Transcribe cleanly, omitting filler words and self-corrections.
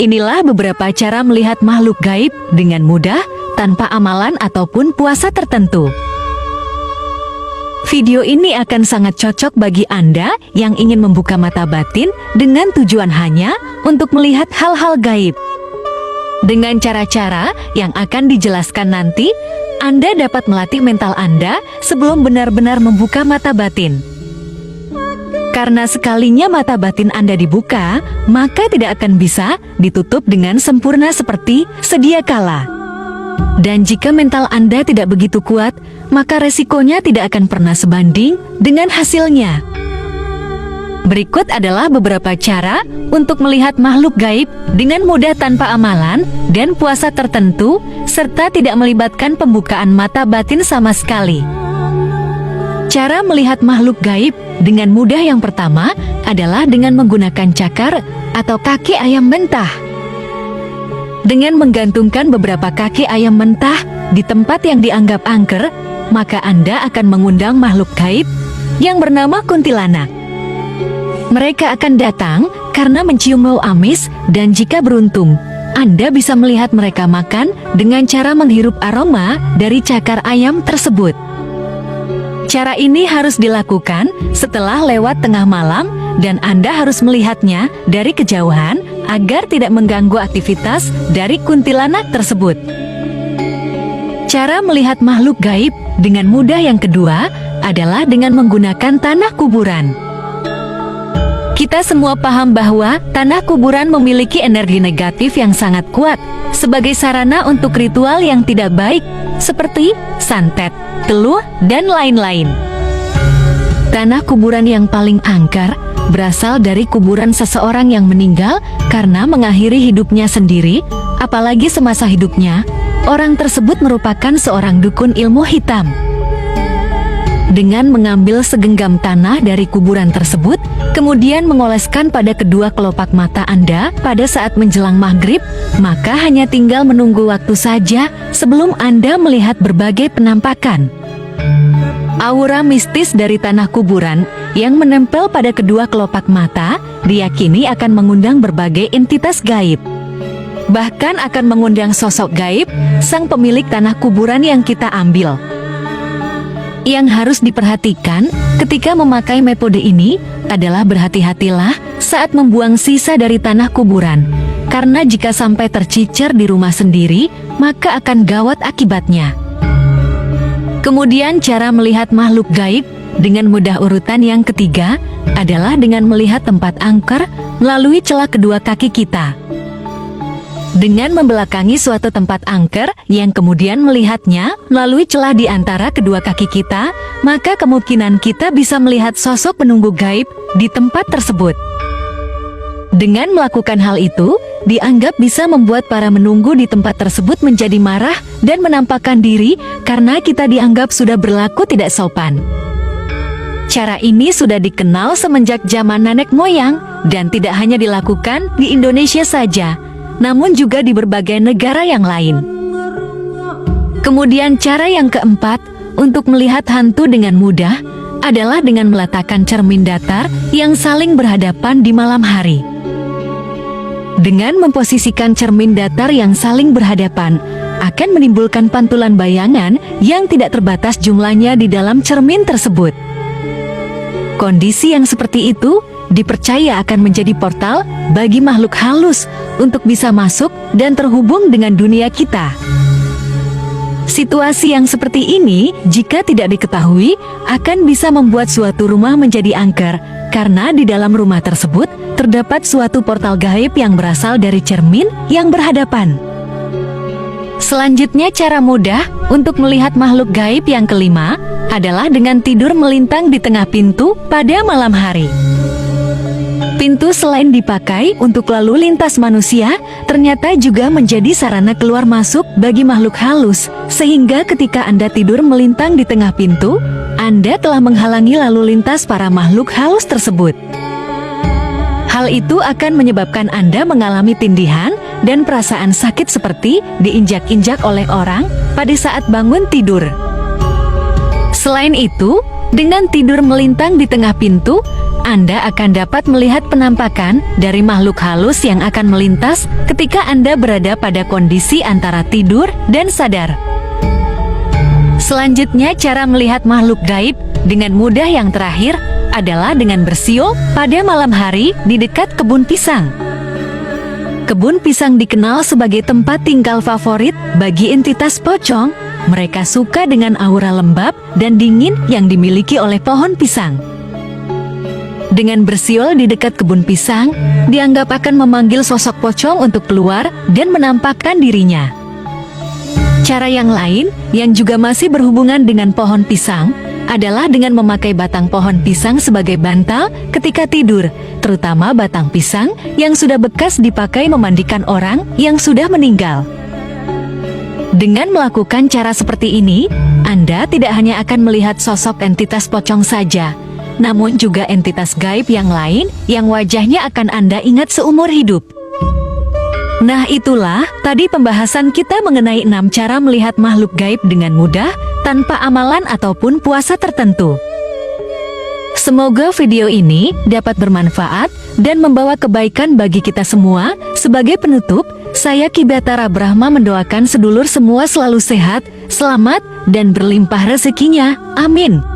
Inilah beberapa cara melihat makhluk gaib dengan mudah tanpa amalan ataupun puasa tertentu. Video ini akan sangat cocok bagi Anda yang ingin membuka mata batin dengan tujuan hanya untuk melihat hal-hal gaib. Dengan cara-cara yang akan dijelaskan nanti, Anda dapat melatih mental Anda sebelum benar-benar membuka mata batin. Karena sekalinya mata batin Anda dibuka, maka tidak akan bisa ditutup dengan sempurna seperti sedia kala. Dan jika mental Anda tidak begitu kuat, maka resikonya tidak akan pernah sebanding dengan hasilnya. Berikut adalah beberapa cara untuk melihat makhluk gaib dengan mudah tanpa amalan dan puasa tertentu, serta tidak melibatkan pembukaan mata batin sama sekali. Cara melihat makhluk gaib dengan mudah yang pertama adalah dengan menggunakan cakar atau kaki ayam mentah. Dengan menggantungkan beberapa kaki ayam mentah di tempat yang dianggap angker, maka Anda akan mengundang makhluk gaib yang bernama kuntilanak. Mereka akan datang karena mencium bau amis, dan jika beruntung, Anda bisa melihat mereka makan dengan cara menghirup aroma dari cakar ayam tersebut. Cara ini harus dilakukan setelah lewat tengah malam, dan Anda harus melihatnya dari kejauhan agar tidak mengganggu aktivitas dari kuntilanak tersebut. Cara melihat makhluk gaib dengan mudah yang kedua adalah dengan menggunakan tanah kuburan. Kita semua paham bahwa tanah kuburan memiliki energi negatif yang sangat kuat sebagai sarana untuk ritual yang tidak baik seperti santet, teluh, dan lain-lain. Tanah kuburan yang paling angker berasal dari kuburan seseorang yang meninggal karena mengakhiri hidupnya sendiri, apalagi semasa hidupnya, orang tersebut merupakan seorang dukun ilmu hitam. Dengan mengambil segenggam tanah dari kuburan tersebut, kemudian mengoleskan pada kedua kelopak mata Anda pada saat menjelang maghrib, maka hanya tinggal menunggu waktu saja sebelum Anda melihat berbagai penampakan. Aura mistis dari tanah kuburan yang menempel pada kedua kelopak mata diyakini akan mengundang berbagai entitas gaib. Bahkan akan mengundang sosok gaib sang pemilik tanah kuburan yang kita ambil. Yang harus diperhatikan ketika memakai metode ini adalah berhati-hatilah saat membuang sisa dari tanah kuburan, karena jika sampai tercicer di rumah sendiri, maka akan gawat akibatnya. Kemudian cara melihat makhluk gaib dengan mudah urutan yang ketiga adalah dengan melihat tempat angker melalui celah kedua kaki kita. Dengan membelakangi suatu tempat angker yang kemudian melihatnya melalui celah di antara kedua kaki kita, maka kemungkinan kita bisa melihat sosok penunggu gaib di tempat tersebut. Dengan melakukan hal itu, dianggap bisa membuat para menunggu di tempat tersebut menjadi marah dan menampakkan diri karena kita dianggap sudah berlaku tidak sopan. Cara ini sudah dikenal semenjak zaman nenek moyang dan tidak hanya dilakukan di Indonesia saja, namun juga di berbagai negara yang lain. Kemudian cara yang keempat untuk melihat hantu dengan mudah adalah dengan meletakkan cermin datar yang saling berhadapan di malam hari. Dengan memposisikan cermin datar yang saling berhadapan, akan menimbulkan pantulan bayangan yang tidak terbatas jumlahnya di dalam cermin tersebut. Kondisi yang seperti itu dipercaya akan menjadi portal bagi makhluk halus untuk bisa masuk dan terhubung dengan dunia kita. Situasi yang seperti ini, jika tidak diketahui, akan bisa membuat suatu rumah menjadi angker, karena di dalam rumah tersebut terdapat suatu portal gaib yang berasal dari cermin yang berhadapan. Selanjutnya, cara mudah untuk melihat makhluk gaib yang kelima adalah dengan tidur melintang di tengah pintu pada malam hari. Pintu selain dipakai untuk lalu lintas manusia, ternyata juga menjadi sarana keluar masuk bagi makhluk halus, sehingga ketika Anda tidur melintang di tengah pintu, Anda telah menghalangi lalu lintas para makhluk halus tersebut. Hal itu akan menyebabkan Anda mengalami tindihan dan perasaan sakit seperti diinjak-injak oleh orang pada saat bangun tidur. Selain itu, dengan tidur melintang di tengah pintu, Anda akan dapat melihat penampakan dari makhluk halus yang akan melintas ketika Anda berada pada kondisi antara tidur dan sadar. Selanjutnya, cara melihat makhluk gaib dengan mudah yang terakhir adalah dengan bersiul pada malam hari di dekat kebun pisang. Kebun pisang dikenal sebagai tempat tinggal favorit bagi entitas pocong. Mereka suka dengan aura lembab dan dingin yang dimiliki oleh pohon pisang. Dengan bersiul di dekat kebun pisang, dianggap akan memanggil sosok pocong untuk keluar dan menampakkan dirinya. Cara yang lain yang juga masih berhubungan dengan pohon pisang adalah dengan memakai batang pohon pisang sebagai bantal ketika tidur, terutama batang pisang yang sudah bekas dipakai memandikan orang yang sudah meninggal. Dengan melakukan cara seperti ini, Anda tidak hanya akan melihat sosok entitas pocong saja, namun juga entitas gaib yang lain yang wajahnya akan Anda ingat seumur hidup. Nah, itulah tadi pembahasan kita mengenai 6 cara melihat makhluk gaib dengan mudah tanpa amalan ataupun puasa tertentu. Semoga video ini dapat bermanfaat dan membawa kebaikan bagi kita semua. Sebagai penutup, saya Ki Batara Brahma mendoakan sedulur semua selalu sehat, selamat, dan berlimpah rezekinya. Amin.